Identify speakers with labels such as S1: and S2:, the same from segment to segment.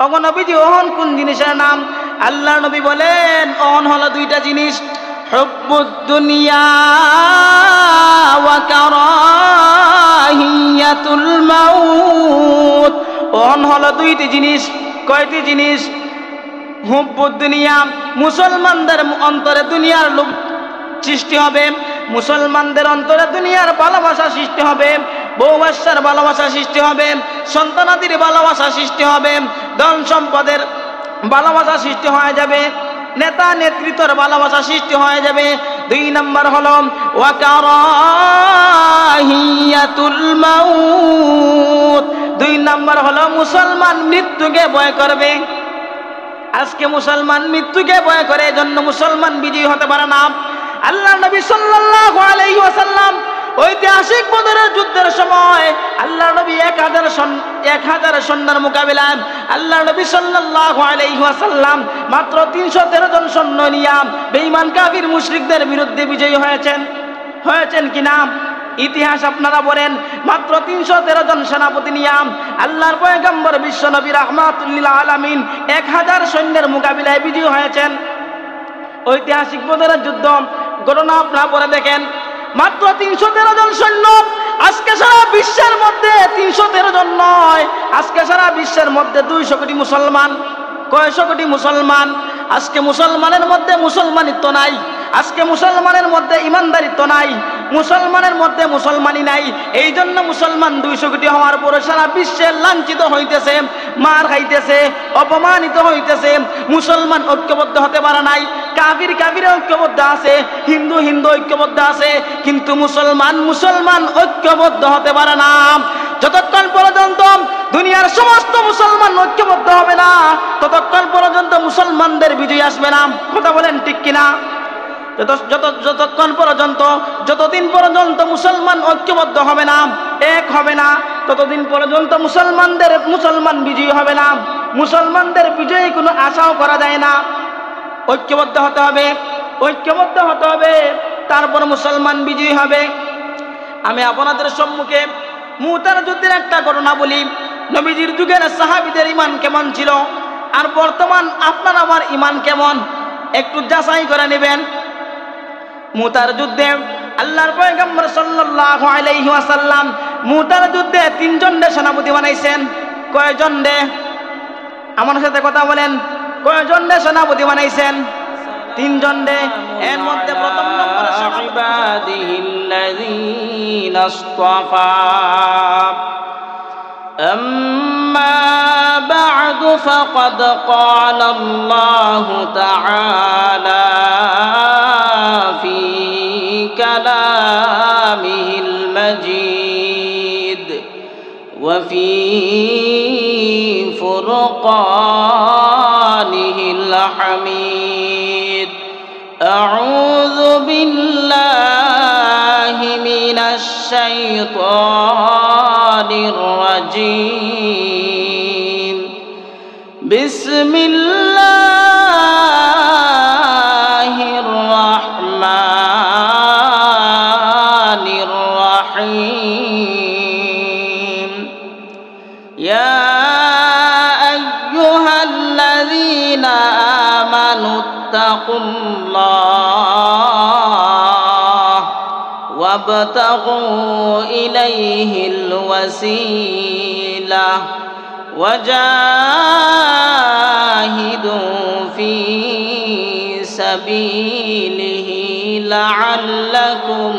S1: ওগো নবীজি ওহন কোন জিনিসের নাম? আল্লাহ নবী বলেন ওহন হলো দুইটা জিনিস, হুব্বুদ দুনিয়া ওয়া কারাহিয়াতুল মাউত। ওহন হলো দুইটি জিনিস। কয়টি জিনিস? হুব্বুদ দুনিয়া, মুসলমানদের অন্তরে দুনিয়ার লোভ সৃষ্টি হবে, মুসলমানদের অন্তরে দুনিয়ার ভালোবাসা সৃষ্টি হবে, বৌবাসার ভালোবাসা সৃষ্টি হবে, সন্তানাদির ভালোবাসা সৃষ্টি হবে, ধন সম্পদের ভালোবাসা সৃষ্টি হয়ে যাবে, নেতা নেতৃত্বের ভালোবাসা সৃষ্টি হয়ে যাবে। 2 নম্বর হলো ওয়া কারাহিয়াতুল মাউত। 2 নম্বর হলো মুসলমান মৃত্যুকে ভয় করবে। আজকে মুসলমান মৃত্যুকে ভয় করে, এজন্য মুসলমান বিজয়ী হতে পারে না। আল্লাহ নবী সাল্লাল্লাহু আলাইহি ওয়াসাল্লাম ঐতিহাসিক বদরের যুদ্ধের সময় আল্লাহ নবী 1000 সৈন্যের মোকাবিলায় আল্লাহ নবী সাল্লাল্লাহু আলাইহি ওয়াসাল্লাম মাত্র 313 জন সৈন্য নিয়ে বেঈমান কাফির মুশরিকদের বিরুদ্ধে বিজয়ী হয়েছেন কিনা? ইতিহাস আপনারা বলেন। মাত্র 313 জন সেনাপতি নিয়ে আল্লাহর পয়গম্বর বিশ্ব নবী রাহমাতুল লিল আলামিন 1000 সৈন্যের মোকাবিলায় বিজয়ী হয়েছেন। ঐতিহাসিক বদরের যুদ্ধ ঘটনা আপনারা পড়ে দেখেন। মাত্র 313 জন সৈন্য। আজকে সারা বিশ্বের মধ্যে 313 জন নয়, আজকে সারা বিশ্বের মধ্যে 200 কোটি মুসলমান। কয়শো কোটি মুসলমান? আজকে মুসলমানের মধ্যে মুসলমানিত্ব নাই, আজকে মুসলমানের মধ্যে ইমানদারিত্ব নাই, মুসলমানের মধ্যে মুসলমানি নাই। এই জন্য মুসলমান 200 কোটি হওয়ার পরে সারা বিশ্বে লাঞ্ছিত হইতেছে, মার খাইতেছে, অপমানিত হইতেছে। মুসলমান ঐক্যবদ্ধ হতে পারে নাই। কাফির ঐক্যবদ্ধ আছে, হিন্দু ঐক্যবদ্ধ আছে, কিন্তু মুসলমান ঐক্যবদ্ধ হতে পারে না। যতক্ষণ পর্যন্ত দুনিয়ার সমস্ত মুসলমান ঐক্যবদ্ধ হবে না, ততক্ষণ পর্যন্ত মুসলমানদের বিজয় আসবে না। কথা বলেন ঠিক কিনা? যতদিন পর্যন্ত মুসলমান ঐক্যবদ্ধ হবে না, এক হবে না, ততদিন পর্যন্ত মুসলমান বিজয়ী হবে না। মুসলমানদের বিজয়ী কোনো আশাও করা যায় না। ঐক্যবদ্ধ হতে হবে, তারপর মুসলমান বিজয়ী হবে। আমি আপনাদের সম্মুখে মুতার যুদ্ধের একটা ঘটনা বলি। নবীজির যুগের সাহাবীদের ঈমান কেমন ছিল আর বর্তমান আপনার আমার ঈমান কেমন, একটু যাচাই করে নেবেন। মুতার যুদ্ধে আল্লাহর পয়গম্বর সাল্লাল্লাহু আলাইহি ওয়াসাল্লাম মুতার যুদ্ধে 3 জনের সেনাপতি বানাইছেন। কয়জন রে? আমার সাথে কথা বলেন, কয়জন রে সেনাপতি বানাইছেন? 3 জন রে। এর মধ্যে প্রথম নম্বরে ইবাদিহিল্লাযীনা ইসতাফা। أما بعد فقد قال الله تعالى في كلامه المجيد وفي فرقانه الحميد. أعوذ بالله من الشيطان الرجيم. بسم الله الرحمن الرحيم. يا أيها الذين آمنوا اتقوا الله وابتغوا إليه الوسيلة وجاهدوا في سبيله لعلكم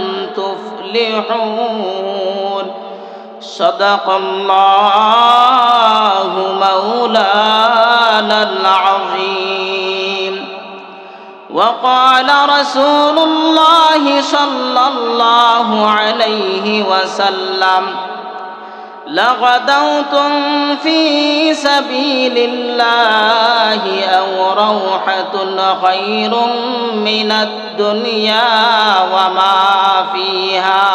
S1: تفلحون. صدق الله مولانا العظيم. وقال رسول الله صلى الله عليه وسلم لغدوتم في سبيل الله أو روحة خير من الدنيا وما فيها.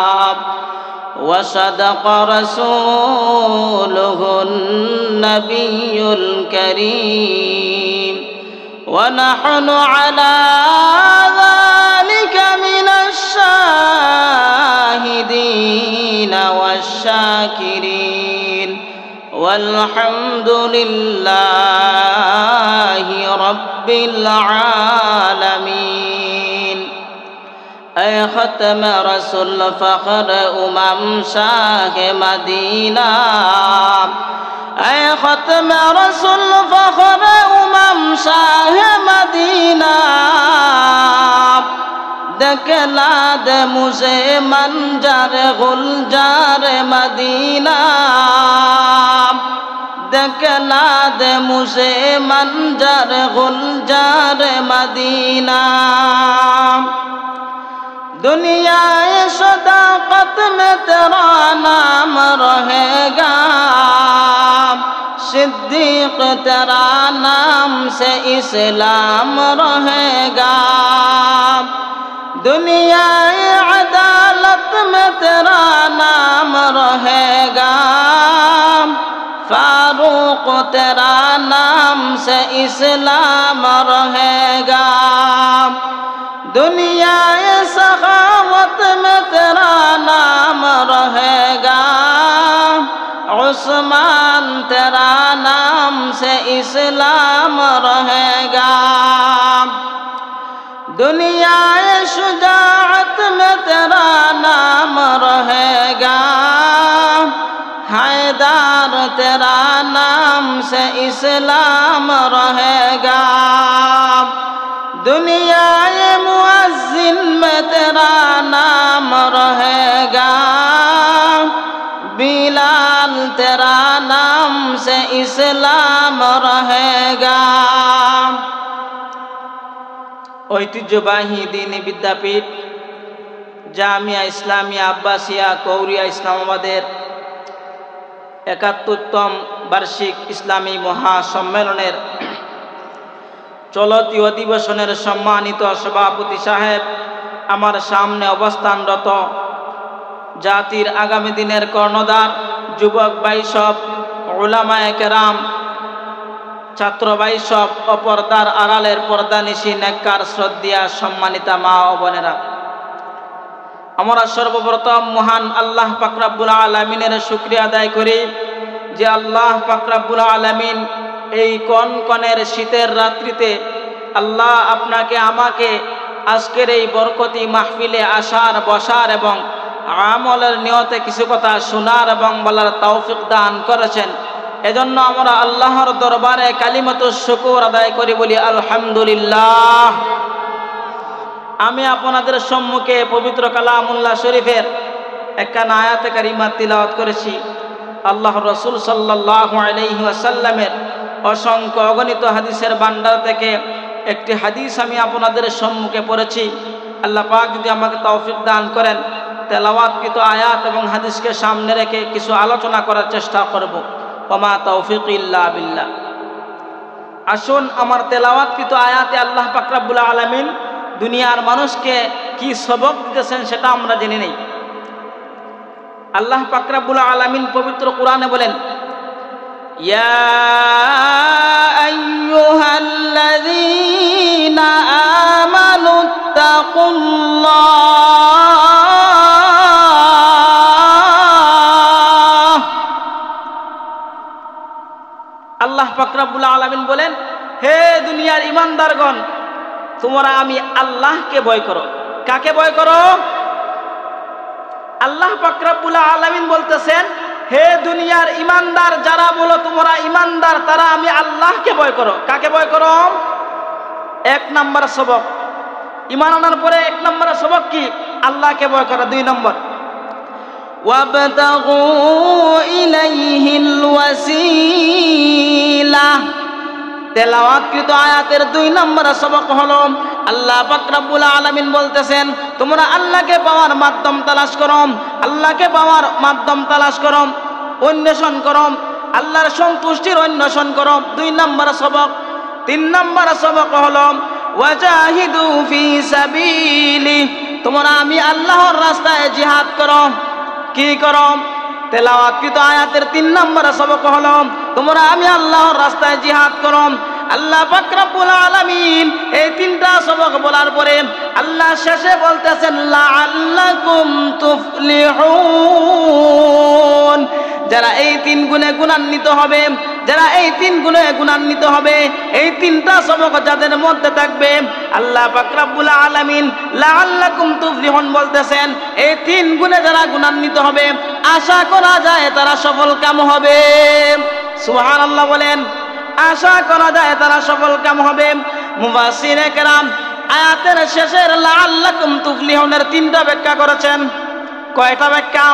S1: وصدق رسوله النبي الكريم. ونحن على ذلك من الشاهدين والشاكرين والحمد لله رب العالمين اے ختم رسول فخر شاہ مدینہ اے ختم رسول فخر شاہ مدینہ دکھلا دے مجھے منظر گلزار مدینہ دکھلا دے مجھے منظر گلزار مدینہ دنیا صداقت میں تیرا نام رہے گا صدیق تیرا نام سے اسلام رہے گا دنیا عدالت میں تیرا نام رہے گا فاروق تیرا نام سے اسلام رہے گا دنیا سخاوت میں تیرا نام رہے گا عثمان تیرا نام سے اسلام رہے گا دنیا شجاعت میں تیرا نام رہے گا حیدر تیرا نام سے اسلام رہے گا دنیا مؤذن میں تیرا نام رہے گا بلال تیرا نام سے اسلام رہے گا ঐতিহ্যবাহী দ্বীনি বিদ্যাপীঠ জামিয়া ইসলামিয়া আব্বাসিয়া কৌরিয়া ইসলামাবাদের ৭১তম বার্ষিক ইসলামী মহাসম্মেলনের চলতি অধিবেশনের সম্মানিত সভাপতি সাহেব, আমার সামনে অবস্থানরত জাতির আগামী দিনের কর্ণধার যুবক ভাই সব, উলামায়ে কেরাম, ছাত্র ভাই সব, অপরদার আড়ালের পর্দানিশী নেককার শ্রদ্ধা সম্মানিতা মা ও বোনেরা, আমরা সর্বপ্রথম মহান আল্লাহ পাক রব্বুল আলামিনের শুকরিয়া আদায় করি যে আল্লাহ পাক রব্বুল আলামিন এই কনকনের শীতের রাত্রিতে আল্লাহ আপনাকে আমাকে আজকের এই বরকতি মাহফিলে আসার, বসার এবং আমলের নিয়তে কিছু কথা শোনার এবং বলার তৌফিক দান করেছেন। এজন্য আমরা আল্লাহর দরবারে কালিমাতুশ শুকর আদায় করি, বলি আলহামদুলিল্লাহ। আমি আপনাদের সম্মুখে পবিত্র কালামুল্লাহ শরীফের একখানা আয়াতে কারিমা তিলাওয়াত করেছি। আল্লাহর রাসূল সাল্লাল্লাহু আলাইহি ওয়াসাল্লামের অসংখ্য অগণিত হাদিসের ভান্ডার থেকে একটি হাদিস আমি আপনাদের সম্মুখে পড়েছি। আল্লাহ পাক যদি আমাকে তৌফিক দান করেন, তেলাওয়াতকৃত আয়াত এবং হাদিসকে সামনে রেখে কিছু আলোচনা করার চেষ্টা করব। ওমা তৌফিক ইল্লা বিল্লাহ। আসুন আমার তেলাওয়াতকৃত আয়াতে আল্লাহ পাক রব্বুল আলামিন দুনিয়ার মানুষকে কি সবক দিতেছেন সেটা আমরা জেনে নেই। আল্লাহ পাক রব্বুল আলামিন পবিত্র কোরআনে বলেন, ইয়া আইয়ুহাল্লাযীনা আমানুত্তাকুল্লাহ। আল্লাহ পাক রব্বুল আলামিন বলেন, হে দুনিয়ার ঈমানদারগণ, তোমরা আমি আল্লাহকে ভয় করো। কাকে ভয় করো? আল্লাহ পাক রব্বুল আলামিন বলতেছেন, হে দুনিয়ার ঈমানদার যারা বলো তোমরা ঈমানদার, তারা আমি আল্লাহকে ভয় করো। কাকে ভয় করো? এক নাম্বার সবক, ঈমান আনার পরে এক নাম্বার সবক কি? আল্লাহকে ভয় করা। দুই নম্বর, ওয়াবতাগু ইলাইহিল ওয়াসিলা। তেলাওয়াতকৃত আয়াতের দুই নম্বর সবক হলো আল্লাহ পাক রব্বুল আলামিন বলতেছেন, তোমরা আল্লাহকে পাওয়ার মাধ্যম তালাশ করো, আল্লাহকে পাওয়ার মাধ্যম তালাশ করো, অন্বেষণ করো, আল্লাহর সন্তুষ্টির অন্বেষণ করো। দুই নম্বর সবক। তিন নম্বর সবক হলো ওয়াজাহিদু ফি সাবিলি। তোমরা আমি আল্লাহর রাস্তায় জিহাদ করো। কি করো? তেলাওয়াতকৃত আয়াতের তিন নম্বর সবক হলো তোমরা আমি আল্লাহর রাস্তায় জিহাদ করো। আল্লাহ পাক রব্বুল আলামিন এই তিনটা সবক বলার পরে আল্লাহ শেষে বলতেছেন লাআল্লাকুম তুফলিহুন, যারা এই 3 গুণে গুণান্বিত হবে, যারা এই 3 গুণে গুণান্বিত হবে, এই 3টা সবক যাদের মধ্যে থাকবে, আল্লাহ পাক রব্বুল আলামিন লাআল্লাকুম তুফলিহুন বলতেছেন, এই 3 গুণে যারা গুণান্বিত হবে আশা করা যায় তারা সফল কাম হবে। সুবহানাল্লাহ বলেন। আশা করা যায় তারা সফল কাম হবে। মুফাসসিরে কেরাম আয়াতের শেষের লাআল্লাকুম তুফলিহুনের 3টা ব্যাখ্যা করেছেন। কয়টা ব্যাখ্যা?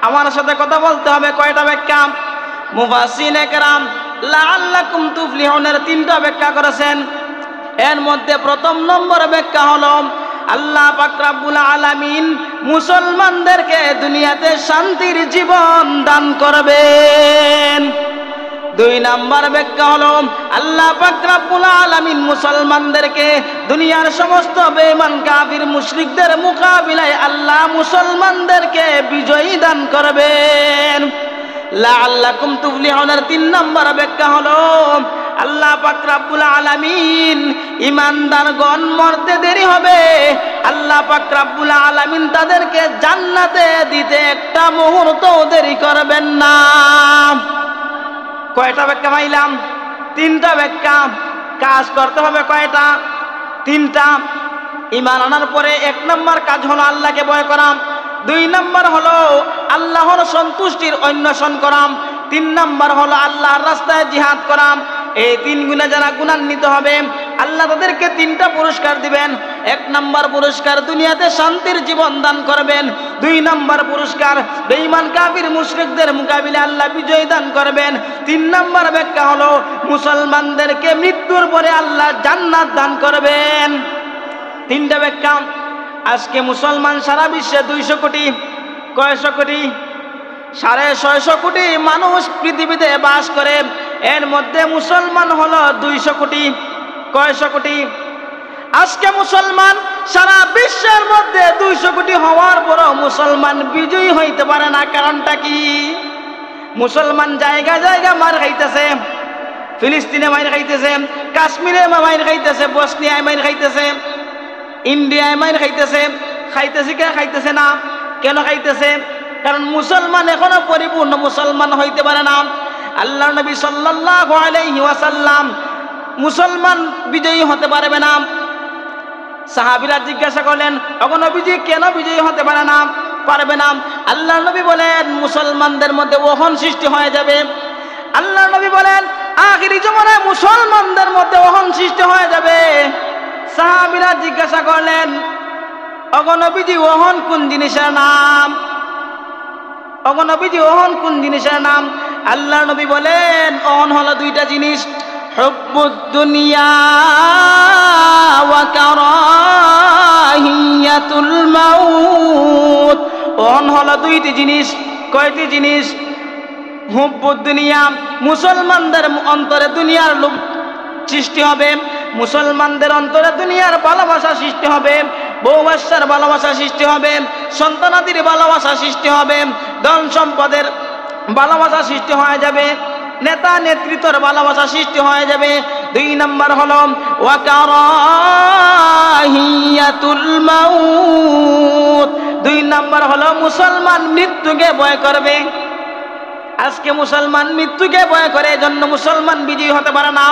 S1: আমার সাথে কথা বলতে হবে। কয়টা ব্যাখ্যা? মুফাসসিরে কেরাম লাআল্লাকুম তুফলিহুনের 3টা ব্যাখ্যা করেছেন। এর মধ্যে প্রথম নম্বর ব্যাখ্যা হলো আল্লাহ পাক রব্বুল আলামিন মুসলমানদেরকে দুনিয়াতে শান্তির জীবন দান করবেন। 2 নাম্বার ব্যাখ্যা হলো আল্লাহ পাক রব্বুল আলামিন মুসলমানদেরকে দুনিয়ার সমস্ত বেঈমান কাফির মুশরিকদের মোকাবিলায় আল্লাহ মুসলমানদেরকে বিজয়ী দান করবেন। লাআল্লাকুম তুফলিহুনের 3 নাম্বার ব্যাখ্যা হলো আল্লাহ পাক রব্বুল আলামিন ঈমানদারগণ মরতে দেরি হবে, আল্লাহ পাক রব্বুল আলামিন তাদেরকে জান্নাতে দিতে একটা মুহূর্তও দেরি করবেন না। কয়টা ব্যাখ্যা পাইলাম? 3টা ব্যাখ্যা। কাজ করতে হবে কয়টা? 3টা। ঈমান আনার পরে 1 নাম্বার কাজ হলো আল্লাহকে ভয় করা, 2 নাম্বার হলো আল্লাহর সন্তুষ্টির অন্বেষণ করা, 3 নাম্বার হলো আল্লাহর রাস্তায় জিহাদ করা। এই 3 গুণে যারা গুণান্বিত হবে আল্লাহ তাদেরকে 3টা পুরস্কার দিবেন। 1 নাম্বার পুরস্কার দুনিয়াতে শান্তির জীবন দান করবেন। 2 নাম্বার পুরস্কার বেঈমান কাফির মুশরিকদের মোকাবিলায় আল্লাহ বিজয় দান করবেন। 3 নাম্বার ব্যাখ্যা হলো মুসলমানদেরকে মৃত্যুর পরে আল্লাহ জান্নাত দান করবেন। 3টা ব্যাখ্যা। আজকে মুসলমান সারা বিশ্বে 200 কোটি। কয়শো কোটি? 650 কোটি মানুষ পৃথিবীতে বাস করে। এর মধ্যে মুসলমান হলো 200 কোটি। কয়শো কোটি? আজকে মুসলমান সারা বিশ্বের মধ্যে 200 কোটি হওয়ার পরও মুসলমান বিজয়ী হইতে পারে না। কারণটা কি? মুসলমান জায়গা জায়গা মার খাইতেছে। ফিলিস্তিনে মার খাইতেছে, কাশ্মীরে মার খাইতেছে, বসনিয়ায় মার খাইতেছে, ইন্ডিয়ায় মার খাইতেছে। খাইতেছে কে? খাইতেছে না। কেন খাইতেছে? কারণ মুসলমান এখনো পরিপূর্ণ মুসলমান হইতে পারে না। আল্লাহর নবী সাল্লাল্লাহু আলাইহি ওয়াসাল্লাম মুসলমান বিজয়ী হতে পারবে না। সাহাবীরা জিজ্ঞাসা করলেন, ওগো নবীজি কেন বিজয়ী হতে পারবে না? আল্লাহর নবী বলেন, মুসলমানদের মধ্যে ওহন সৃষ্টি হয়ে যাবে। আল্লাহর নবী বলেন, আখিরি জামানায় মুসলমানদের মধ্যে ওহন সৃষ্টি হয়ে যাবে। সাহাবীরা জিজ্ঞাসা করলেন, ওগো নবীজি ওহন কোন জিনিসের নাম? ওগো নবীজি ওহন কোন জিনিসের নাম? আল্লাহর নবী বলেন, ওহন হলো 2টা জিনিস, হুব্বুদ দুনিয়া ওয়া কারাহিয়াতুল মাউত। ওহন হলো 2টি জিনিস। কয়টি জিনিস? হুব্বুদ দুনিয়া, মুসলমানদের অন্তরে দুনিয়ার লোভ সৃষ্টি হবে, মুসলমানদের অন্তরে দুনিয়ার ভালোবাসা সৃষ্টি হবে, বউ বাচ্চার ভালোবাসা সৃষ্টি হবে, সন্তানাদির ভালোবাসা সৃষ্টি হবে, ধন সম্পদের ভালোবাসা সৃষ্টি হয়ে যাবে, নেতা নেতৃত্বের ভালোবাসা সৃষ্টি হয়ে যাবে। 2 নাম্বার হলো ওয়া কারাহিয়াতুল মাউত। 2 নাম্বার হলো মুসলমান মৃত্যুকে ভয় করবে। আজকে মুসলমান মৃত্যুকে ভয় করে, এজন্য মুসলমান বিজয়ী হতে পারে না।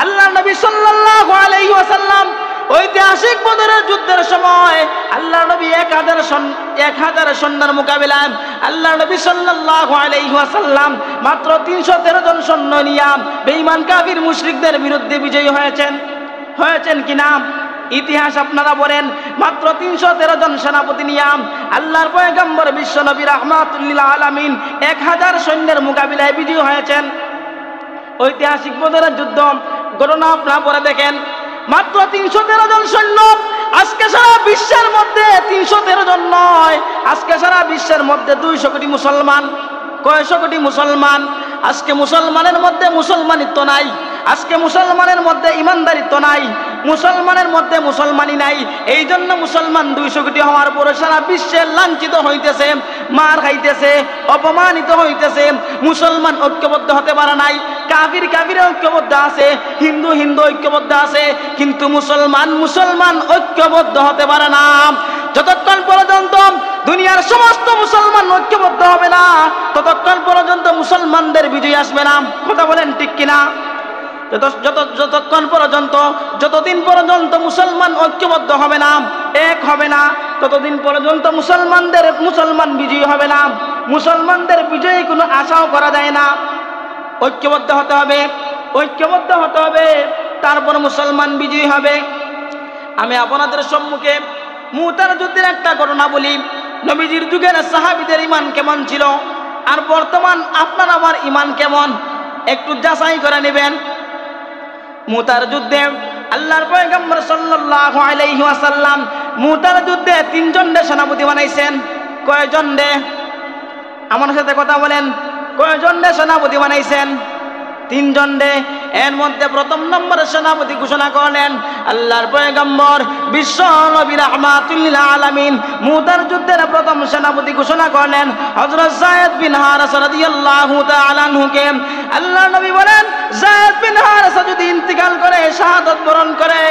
S1: আল্লাহ নবী সাল্লাল্লাহু আলাইহি ওয়াসাল্লাম ঐতিহাসিক বদরের যুদ্ধের সময় আল্লাহ নবী 1000 সৈন্যের মোকাবিলায় আল্লাহ নবী সাল্লাল্লাহু আলাইহি ওয়াসাল্লাম মাত্র 313 জন সৈন্য নিয়ে বেঈমান কাফির মুশরিকদের বিরুদ্ধে বিজয়ী হয়েছেন কিনা? ইতিহাস আপনারা বলেন। মাত্র 313 জন সেনাপতি নিয়ে আল্লাহর পয়গম্বর বিশ্ব নবী রাহমাতুল লিল আলামিন 1000 সৈন্যের মোকাবিলায় বিজয়ী হয়েছেন। ঐতিহাসিক বদরের যুদ্ধ ঘটনা আপনারা পরে দেখেন। মাত্র 313 জন সৈন্য। আজকে সারা বিশ্বের মধ্যে 313 জন নয়, আজকে সারা বিশ্বের মধ্যে 200 কোটি মুসলমান। কয়শো কোটি মুসলমান? আজকে মুসলমানের মধ্যে মুসলমানিত্ব নাই, আজকে মুসলমানের মধ্যে ইমানদারিত্ব নাই, মুসলমানের মধ্যে মুসলমানি নাই। এই জন্য মুসলমান 200 কোটি হওয়ার পরে সারা বিশ্বে লাঞ্ছিত হইতেছে, মার খাইতেছে, অপমানিত হইতেছে। মুসলমান ঐক্যবদ্ধ হতে পারে নাই। কাফির ঐক্যবদ্ধ আছে, হিন্দু ঐক্যবদ্ধ আছে, কিন্তু মুসলমান ঐক্যবদ্ধ হতে পারে না। যতক্ষণ পর্যন্ত দুনিয়ার সমস্ত মুসলমান ঐক্যবদ্ধ হবে না ততক্ষণ পর্যন্ত মুসলমানদের বিজয় আসবে না। কথা বলেন ঠিক কিনা? যতক্ষণ পর্যন্ত, যতদিন পর্যন্ত মুসলমান ঐক্যবদ্ধ হবে না, এক হবে না, ততদিন পর্যন্ত মুসলমান বিজয়ী হবে না। মুসলমানদের বিজয়ী কোনো আশাও করা যায় না। ঐক্যবদ্ধ হতে হবে, ঐক্যবদ্ধ হতে হবে, তারপর মুসলমান বিজয়ী হবে। আমি আপনাদের সম্মুখে মুতার যুদ্ধের একটা ঘটনা বলি। নবীজির যুগের সাহাবীদের ঈমান কেমন ছিল আর বর্তমান আপনার আমার ঈমান কেমন একটু যাচাই করে নেবেন। মুতার যুদ্ধে আল্লাহর পয়গম্বর সাল্লাল্লাহু আলাইহি ওয়াসাল্লাম মুতার যুদ্ধে 3 জনকে সেনাপতি বানাইছেন। কয়জন রে? আমার সাথে কথা বলেন, কয়জনকে সেনাপতি বানাইছেন? 3 জন রে। এর মধ্যে প্রথম নম্বরে সেনাপতি ঘোষণা করলেন আল্লাহর পয়গম্বর বিশ্ব নবী রাহমাতুল লিল আলামিন। মুতার যুদ্ধের প্রথম সেনাপতি ঘোষণা করলেন হযরত যায়েদ বিন হারেসা রাদিয়াল্লাহু তাআলা আনহুকে। আল্লাহর নবী বলেন যায়েদ বিন হারেসা যদি ইন্তিকাল করে, শাহাদাত বরণ করে,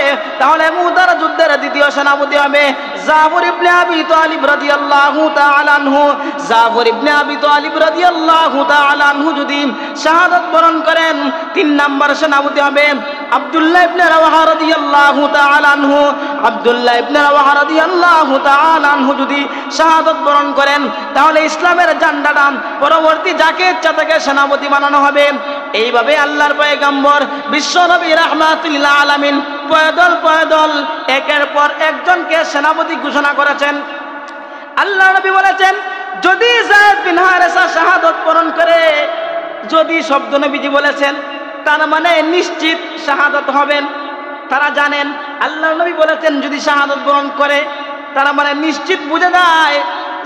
S1: তাহলে মুতার যুদ্ধের দ্বিতীয় সেনাপতি হবে জাফর ইবনে আবি তালিব রাদিয়াল্লাহু তাআলা আনহু। জাফর ইবনে আবি তালিব রাদিয়াল্লাহু তাআলা আনহু যদি শাহাদাত বরণ করেন, 3 নম্বর সেনাপতি হবে আব্দুল্লাহ ইবনে রাওয়াহা রাদিয়াল্লাহু তাআলা আনহু। আব্দুল্লাহ ইবনে রাওয়াহা রাদিয়াল্লাহু তাআলা আনহু যদি শাহাদাত বরণ করেন, তাহলে ইসলামের ঝান্ডাটা পরবর্তী যাকে ইচ্ছা তাকে সেনাপতি বানানো হবে। এইভাবে আল্লাহর পয়গম্বর বিশ্ব নবী রাহমাতুল লিল আলামিন পয়দল একের পর একজনকে সেনাপতি ঘোষণা করেছেন। আল্লাহ নবী বলেছেন যদি যায়েদ বিন হারেসা শাহাদাত বরণ করে, যদি শব্দ নবীজি বলেছেন তার মানে নিশ্চিত শাহাদাত হবেন। তারা জানেন আল্লাহ নবী বলেছেন যদি শাহাদাত বরণ করে, তারা মানে নিশ্চিত বুঝে যায়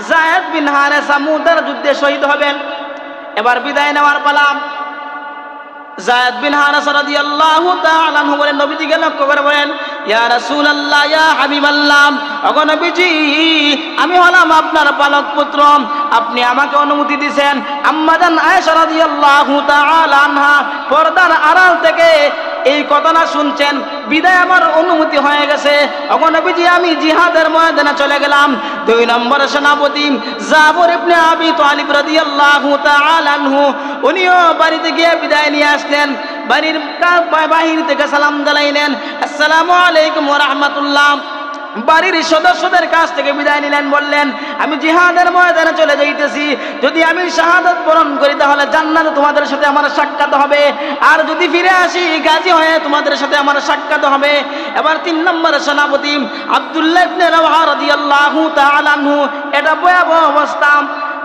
S1: যায়েদ বিন হারেসা মুতার যুদ্ধে শহীদ হবেন। এবার বিদায় নেওয়ার পালা। যায়েদ বিন হারেসা রাদিয়াল্লাহু তাআলা আনহু বলেন, নবীজিকে লক্ষ্য করে বলেন ইয়া রাসূলুল্লাহ, ইয়া হাবিবাল্লাহ, ওগো নবীজি আমি হলাম আপনার পালক পুত্র, আপনি আমাকে অনুমতি দিয়েছেন। আম্মাজান আয়েশা রাদিয়াল্লাহু তাআলা আনহা পর্দার আড়াল থেকে এই কথাটা শুনছেন, বিদায় আমার অনুমতি হয়ে গেছে। ওগো নবীজি আমি জিহাদের ময়দানে চলে গেলাম। 2 নম্বর সেনাপতি জাফর ইবনে আবি তালিব রাদিয়াল্লাহু তাআলা আনহু, উনিও বাড়িতে গিয়ে বিদায় নিয়ে আসলেন। বাড়ির বাহির থেকে সালাম জানাইলেন আসসালামু আলাইকুম ওয়া রাহমাতুল্লাহ। বাড়ির সদস্যদের কাছ থেকে বিদায় নিলেন, বললেন আমি জিহাদের ময়দানে চলে যাইতেছি, যদি আমি শাহাদাত বরণ করি তাহলে জান্নাতে তোমাদের সাথে আমার সাক্ষাৎ হবে, আর যদি ফিরে আসি গাজী হয়ে তোমাদের সাথে আমার সাক্ষাৎ হবে। এবার 3 নম্বর সেনাপতি আব্দুল্লাহ ইবনে রাওয়াহা রাদিয়াল্লাহু তাআলা আনহু, এটা ভয়াবহ অবস্থা।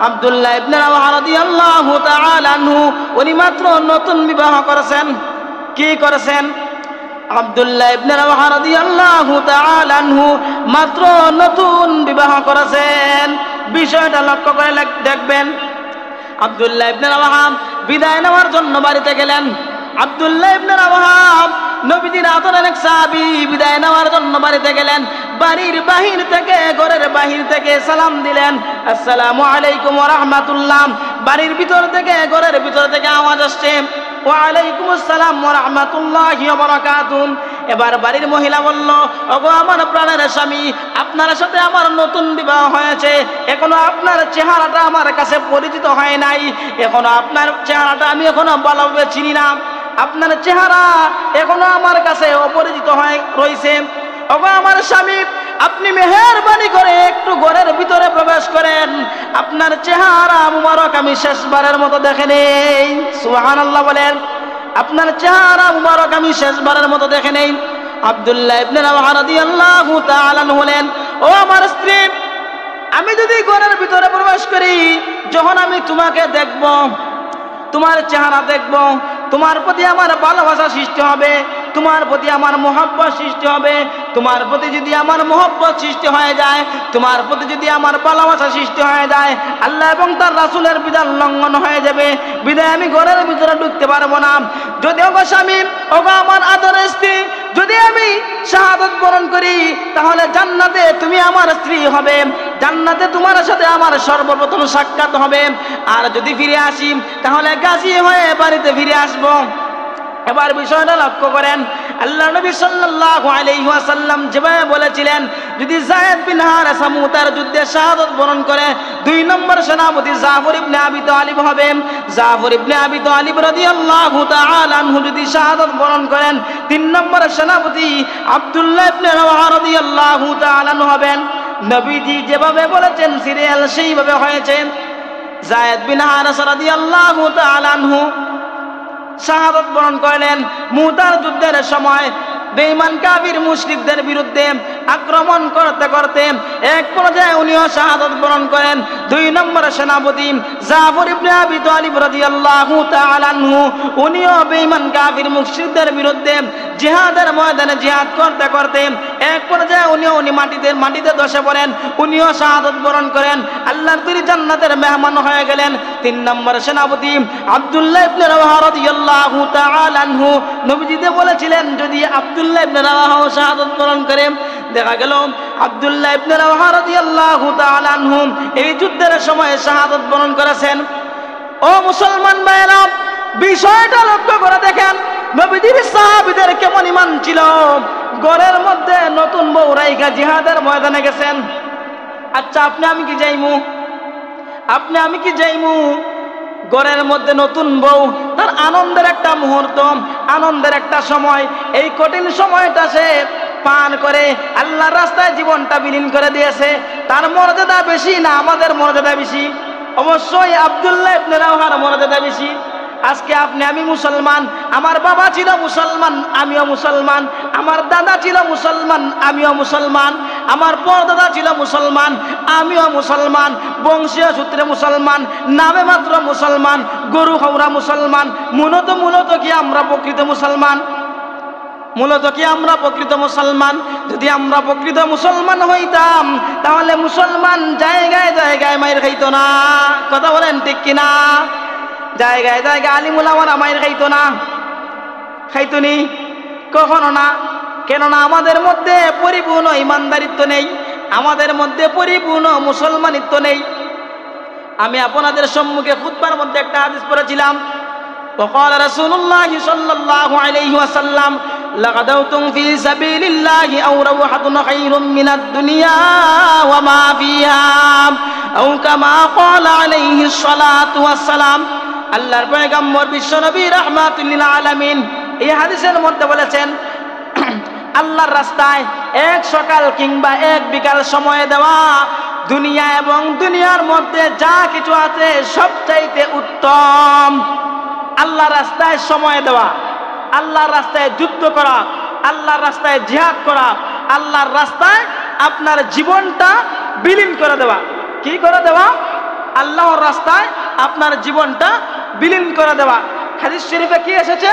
S1: আব্দুল্লাহ ইবনে রাওয়াহা রাদিয়াল্লাহু তাআলা আনহু উনি মাত্র নতুন বিবাহ করেছেন। কি করেছেন? আব্দুল্লাহ ইবনে রাওয়াহা রাদিয়াল্লাহু তাআলা আনহু মাত্র নতুন বিবাহ করেছেন। বিষয়টা লক্ষ্য করে দেখবেন। আব্দুল্লাহ ইবনে রাওয়াহা বিদায় নেওয়ার জন্য বাড়িতে গেলেন। আব্দুল্লাহ ইবনে রাওয়াহা নবীজির আদরের এক সাহাবী, বিদায় নেওয়ার জন্য বাড়িতে গেলেন। বাড়ির বাহির থেকে, ঘরের বাহির থেকে সালাম দিলেন আসসালামু আলাইকুম ওয়া রাহমাতুল্লাহ। বাড়ির ভিতর থেকে, ঘরের ভিতর থেকে আওয়াজ আসছে ওয়া আলাইকুম আসসালাম ওয়া রাহমাতুল্লাহি ওয়া বারাকাতুহু। এবার বাড়ির মহিলা বলল ওগো আমার প্রাণের স্বামী, আপনার সাথে আমার নতুন বিবাহ হয়েছে, এখনো আপনার চেহারাটা আমার কাছে পরিচিত হয় নাই, এখনো আপনার চেহারাটা আমি এখনো ভালোভাবে চিনি না, আপনার চেহারা এখনো আমার কাছে অপরিচিত হয়ে রয়েছে। ওগো আমার স্বামী, আপনি মেহেরবানি করে একটু ঘরের ভিতরে প্রবেশ করেন, আপনার চেহারা মুবারক আমি শেষবারের মতো দেখে নেই। সুবহানাল্লাহ বলেন। আপনার চেহারা মুবারক আমি শেষবারের মতো দেখে নেই। আব্দুল্লাহ ইবনে রাওয়াহা রাদিয়াল্লাহু তাআলা আনহু বলেন ও আমার স্ত্রী, আমি যদি ঘরের ভিতরে প্রবেশ করি, যখন আমি তোমাকে দেখব, তোমার চেহারা দেখব, তোমার প্রতি আমার ভালোবাসা সৃষ্টি হবে, তোমার প্রতি আমার মহব্বত সৃষ্টি হবে। তোমার প্রতি যদি আমার মহব্বত সৃষ্টি হয়ে যায়, তোমার প্রতি যদি আমার ভালোবাসা সৃষ্টি হয়ে যায়, আল্লাহ এবং তার রাসূলের বিধান লঙ্ঘন হয়ে যাবে, বিধায় আমি ঘরের ভিতরে ঢুকতে পারবো না। যদি ওগো স্বামী, ওগো আমার আদরের স্ত্রী, যদি আমি শাহাদাত বরণ করি, তাহলে জান্নাতে তুমি আমার স্ত্রী হবে, জান্নাতে তোমার সাথে আমার সর্বপ্রথম সাক্ষাৎ হবে। আর যদি ফিরে আসি, তাহলে গাজী হয়ে বাড়িতে ফিরে আসবো। এবার বিষয়টা লক্ষ্য করেন। আল্লাহ নবী সাল্লাল্লাহু আলাইহি ওয়াসাল্লাম যেভাবে বলেছিলেন, যদি যায়েদ বিন হারেসা মুতার যুদ্ধে শাহাদাত বরণ করে 2 নম্বর সেনাপতি জাফর ইবনে আবি তালিব হবে। জাফর ইবনে আবি তালিব রাদিয়াল্লাহু তাআলা আনহু যদি শাহাদাত বরণ করেন 3 নম্বর সেনাপতি আব্দুল্লাহ ইবনে রাওয়াহা রাদিয়াল্লাহু তাআলা আনহু হবেন। নবীজি যেভাবে বলেছেন সিরিয়াল সেইভাবে হয়েছে। যায়েদ বিন হারেসা রাদিয়াল্লাহু তাআলা আনহু শাহাদাত বরণ করলেন মুতার যুদ্ধের সময়। বেঈমান কাফির মুশরিকদের বিরুদ্ধে আক্রমণ করতে করতে এক পর্যায়ে উনিও শাহাদাত বরণ করেন। 2 নম্বর সেনাপতি জাফর ইবনে আবি তালিব রাদিয়াল্লাহু তাআলা আনহু উনিও বেঈমান কাফির মুশরিকদের বিরুদ্ধে জিহাদের ময়দানে জিহাদ করতে করতে এক পর্যায়ে উনি মাটিতে ধসে পড়েন, উনিও শাহাদাত বরণ করেন। আল্লাহর তৈরি জান্নাতের মেহমান হয়ে গেলেন। 3 নম্বর সেনাপতি আব্দুল্লাহ ইবনে রাওয়াহা রাদিয়াল্লাহু তাআলা আনহু নবীজিতে বলেছিলেন, যদি আব্দুল্লাহ ইবনে রাওয়াহা শাহাদাত বরণ করে, দেখা গেল আব্দুল্লাহ ইবনে রাওয়াহা রাদিয়াল্লাহু তাআলা আনহু এই যুদ্ধের সময় শাহাদাত বরণ করেছেন। ও মুসলমান ভাইরা, বিষয়টা লক্ষ্য করে দেখেন নবীজির সাহাবীদের কেমন ঈমান ছিল। ঘরের মধ্যে নতুন বউ রাইখা জিহাদের ময়দানে গেছেন। আচ্ছা, আপনি আমি কি যাইমু? ঘরের মধ্যে নতুন বউ, তার আনন্দের একটা মুহূর্ত, আনন্দের একটা সময়। এই কঠিন সময়টা সে পান করে আল্লাহর রাস্তায় জীবনটা বিলীন করে দিয়েছে। তার মর্যাদা বেশি না আমাদের মর্যাদা বেশি? অবশ্যই আব্দুল্লাহ ইবনে রাওয়াহার মর্যাদা বেশি। আজকে আপনি আমি মুসলমান, আমার বাবা ছিল মুসলমান, আমিও মুসলমান, আমার দাদা ছিল মুসলমান, আমিও মুসলমান, আমার পরদাদা ছিল মুসলমান, আমিও মুসলমান, বংশীয় সূত্রে মুসলমান, নামে মাত্র মুসলমান, গরু খাওয়া মুসলমান। মূলত কি আমরা প্রকৃত মুসলমান? যদি আমরা প্রকৃত মুসলমান হইতাম তাহলে মুসলমান জায়গায় জায়গায় মাইর খাইতো না। কথা বলেন ঠিক কিনা? জায়গায় জায়গায় আলিম উলামারা মাইর খাইতো না? খাইতনি? কখনো না। কেননা আমাদের মধ্যে পরিপূর্ণ ইমানদারিত্ব নেই, আমাদের মধ্যে পরিপূর্ণ মুসলমানিত্ব নেই। আমি আপনাদের সম্মুখে খুতবার মধ্যে একটা হাদিস পড়েছিলাম। وقال رسول الله صلى الله عليه وسلم لغدوتم في سبيل الله أو روحة خير من الدنيا وما فيها أو كما قال عليه الصلاة والسلام। আল্লাহর পয়গম্বর বিশ্বনবী রাহমাতুল লিল আলামিন এই হাদিসের মধ্যে বলেছেন, আল্লাহর রাস্তায় এক সকাল কিংবা এক বিকাল সময় দেওয়া দুনিয়া এবং দুনিয়ার মধ্যে যা কিছু আছে সবচাইতে উত্তম। আল্লাহর রাস্তায় সময় দেওয়া, আল্লাহর রাস্তায় যুদ্ধ করা, আল্লাহর রাস্তায় জিহাদ করা, আল্লাহর রাস্তায় আপনার জীবনটা বিলীন করে দেওয়া। কি করে দেওয়া? আল্লাহর রাস্তায় আপনার জীবনটা বিলীন করে দেওয়া। হাদিস শরীফে কি এসেছে?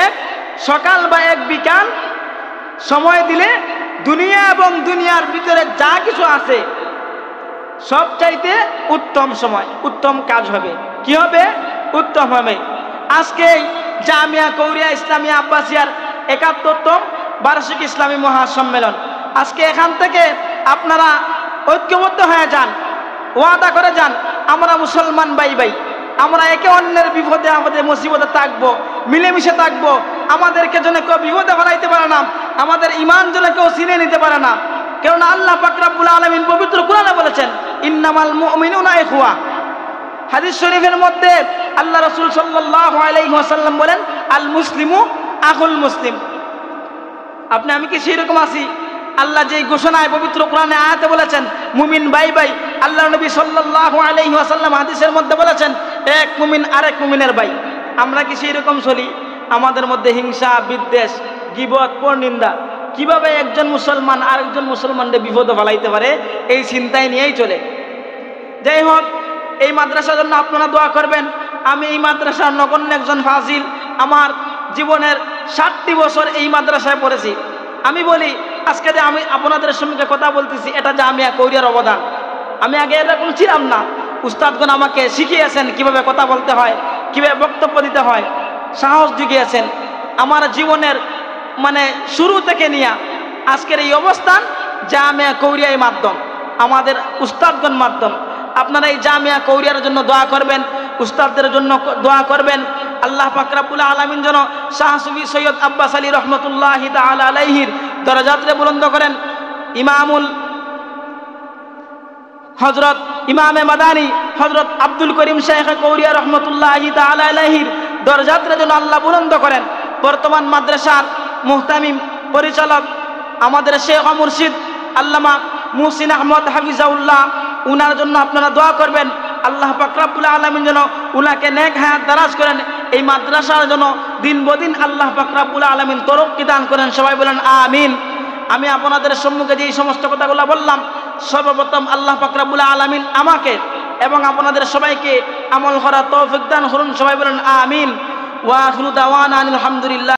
S1: এক সকাল বা এক বিকাল সময় দিলে দুনিয়া এবং দুনিয়ার ভিতরে যা কিছু আছে সবচাইতে উত্তম সময়, উত্তম কাজ হবে। কি হবে? উত্তম হবে। আজকে জামিয়া কৌরিয়া ইসলামিয়া আব্বাসিয়ার ৭১তম বার্ষিক ইসলামী মহাসম্মেলন। আজকে এখান থেকে আপনারা ঐক্যবদ্ধ হয়ে যান, ওয়াদা করে যান, আমরা মুসলমান ভাই ভাই, আমরা একে অন্যের বিপদে আমাদের মুসিবতে থাকবো, মিলেমিশে থাকবো। আমাদেরকে যেন কেউ বিপদে ফেলাইতে পারে না, আমাদের ঈমান যেন কেউ ছিনিয়ে নিতে পারে না। কেননা আল্লাহ পাক রব্বুল আলামিন পবিত্র কোরআনে বলেছেন, ইন্নামাল মুমিনুনা ইখওয়া। হাদিস শরীফের মধ্যে আল্লাহ রাসূল সাল্লাল্লাহু আলাইহি ওয়াসাল্লাম বলেন, আল মুসলিমু আখুল মুসলিম। আপনি আমি কি সেরকম আছি? আল্লাহ যে ঘোষণায় পবিত্র কোরআনে আয়াতে বলেছেন মুমিন ভাই ভাই, আল্লাহ নবী সাল্লাল্লাহু আলাইহি ওয়াসাল্লাম হাদিসের মধ্যে বলেছেন এক মুমিন আরেক মুমিনের ভাই। আমরা কি সেরকম চলি? আমাদের মধ্যে হিংসা, বিদ্বেষ, গীবত, পরনিন্দা। কিভাবে একজন মুসলমান আরেকজন মুসলমানকে বিপদে ফেলাইতে পারে এই চিন্তায় নিয়েই চলে। যাই হোক, এই মাদ্রাসার জন্য আপনারা দোয়া করবেন। আমি এই মাদ্রাসার নগণ্য একজন ফাজিল, আমার জীবনের 60টি বছর এই মাদ্রাসায় পড়েছি। আমি বলি, আজকে যে আমি আপনাদের সঙ্গে কথা বলতেছি, এটা যে আমি কৌরিয়ার অবদান। আমি আগে এরকম ছিলাম না। উস্তাদগণ আমাকে শিখিয়েছেন কিভাবে কথা বলতে হয়, কিভাবে বক্তব্য দিতে হয়, সাহস জুগিয়েছেন। আমার জীবনের শুরু থেকে নিয়ে আজকের এই অবস্থান জামিয়া কৌরিয়ার মাধ্যম, আমাদের উস্তাদগণ মাধ্যম। আপনারা এই জামিয়া কৌরিয়ার জন্য দোয়া করবেন, উস্তাদদের জন্য দোয়া করবেন। আল্লাহ পাক রব্বুল আলামিন যেন শাহ সুফি সৈয়দ আব্বাস আলী রহমতুল্লাহি তাআলা আলাইহির দরজাতরে বুলন্দ করেন। ইমামুল হযরত ইমামে মাদানী হযরত আব্দুল করিম শাইখ কৌরিয়া রহমতুল্লাহি তাআলা আলাইহির দরজাতরে যেন আল্লাহ বুলন্দ করেন। বর্তমান মাদ্রাসার মুহতামিম পরিচালক আমাদের শেখ মুর্শিদ আল্লামা মুহসিন আহমদ হাফিজাউল্লাহ, উনার জন্য আপনারা দোয়া করবেন। আল্লাহ পাক রব্বুল আলামিন যেন উনাকে নেক হায়াত দারাজ করেন। এই মাদ্রাসার জন্য দিন বদিন আল্লাহ পাক রব্বুল আলামিন তরক্কি দান করেন। সবাই বলেন আমিন। আমি আপনাদের সম্মুখে যে সমস্ত কথাগুলো বললাম, সর্বপ্রথম আল্লাহ পাক রব্বুল আলামিন আমাকে এবং আপনাদের সবাইকে আমল করার তৌফিক দান করুন। সবাই বলেন আমিন। ওয়া আখিরু দাওয়ানা আলহামদুলিল্লাহ।